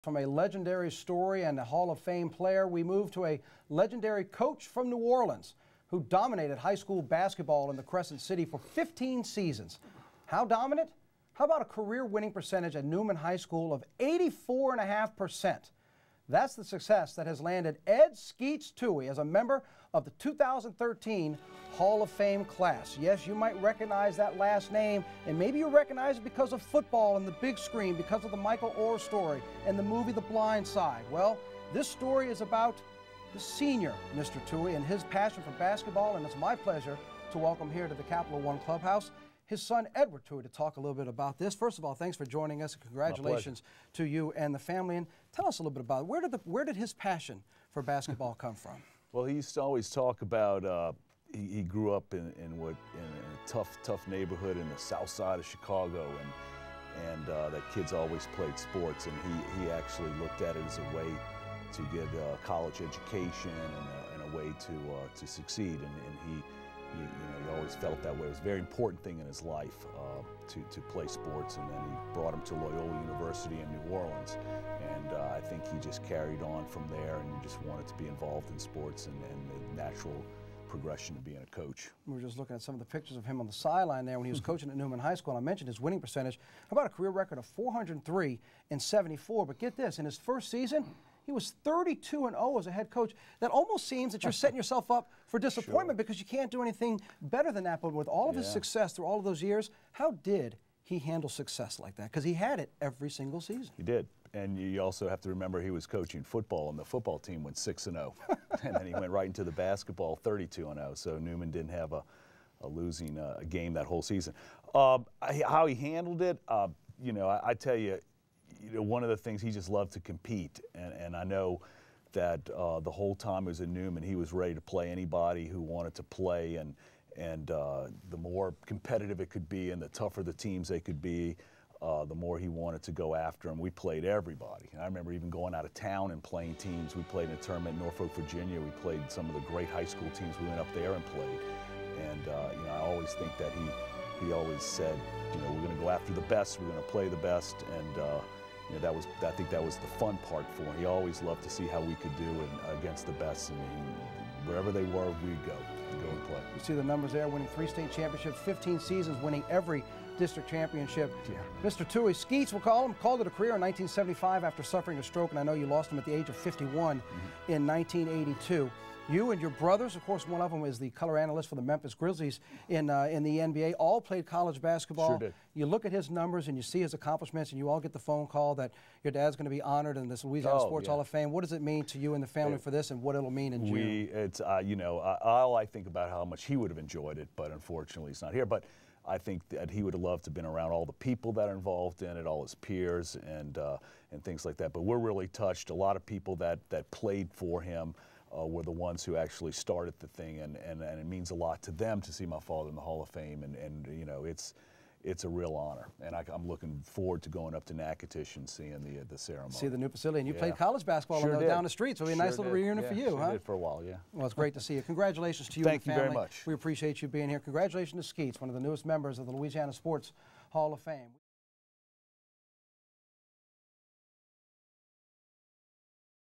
From a legendary story and a Hall of Fame player, we move to a legendary coach from New Orleans who dominated high school basketball in the Crescent City for 15 seasons. How dominant? How about a career winning percentage at Newman High School of 84.5%? That's the success that has landed Ed Skeets Tuohy as a member of the 2013 Hall of Fame class. Yes, you might recognize that last name, and maybe you recognize it because of football and the big screen, because of the Michael Orr story and the movie The Blind Side. Well, this story is about the senior Mr. Tuohy and his passion for basketball, and it's my pleasure to welcome here to the Capital One Clubhouse his son Edward Tuohy to talk a little bit about this. First of all, thanks for joining us. Congratulations to you and the family. And tell us a little bit about it. Where did his passion for basketball come from? Well, he used to always talk about he grew up in a tough neighborhood in the south side of Chicago, and that kids always played sports, and he actually looked at it as a way to get a college education and a way to succeed, and he always felt that way. It was a very important thing in his life to play sports, and then he brought him to Loyola University in New Orleans, and I think he just carried on from there, and he just wanted to be involved in sports and the natural progression to being a coach. We were just looking at some of the pictures of him on the sideline there when he was coaching at Newman High School. I mentioned his winning percentage. How about a career record of 403 and 74? But get this, in his first season, he was 32-0 as a head coach. That almost seems that you're setting yourself up for disappointment because you can't do anything better than that. But with all of his success through all of those years, how did he handle success like that? Because he had it every single season. He did. And you also have to remember he was coaching football, and the football team went 6-0. And then he went right into the basketball 32-0. So Newman didn't have a losing game that whole season. How he handled it, I tell you, one of the things, he just loved to compete, and I know that the whole time he was in Newman, he was ready to play anybody who wanted to play, and the more competitive it could be and the tougher the teams they could be, the more he wanted to go after them. We played everybody. And I remember even going out of town and playing teams. We played in a tournament in Norfolk, Virginia. We played some of the great high school teams. We went up there and played, and I always think that he always said, we're going to go after the best, we're going to play the best, and I think that was the fun part for him. He always loved to see how we could do against the best, and wherever they were, we'd go and play. You see the numbers there, winning 3 state championships, 15 seasons, winning every district championship. Yeah. Mr. Tuohy, Skeets, we'll call him, called it a career in 1975 after suffering a stroke, and I know you lost him at the age of 51 in 1982. You and your brothers, of course, one of them is the color analyst for the Memphis Grizzlies in the NBA, all played college basketball. Sure did. You look at his numbers and you see his accomplishments, and you all get the phone call that your dad's going to be honored in this Louisiana Sports Hall of Fame. What does it mean to you and the family for this, and what it'll mean in June? All I think about how much he would have enjoyed it, but unfortunately he's not here. But I think that he would have loved to have been around all the people that are involved in it, all his peers and things like that. But we're really touched. A lot of people that played for him were the ones who actually started the thing, and it means a lot to them to see my father in the Hall of Fame, and it's a real honor, and I'm looking forward to going up to Natchitoches and seeing the ceremony. See the new facility, and you played college basketball down the street, so it'll be a nice little reunion for you, huh? Did for a while, yeah. Well, it's great to see you. Congratulations to you and the family. Thank you very much. We appreciate you being here. Congratulations to Skeets, one of the newest members of the Louisiana Sports Hall of Fame.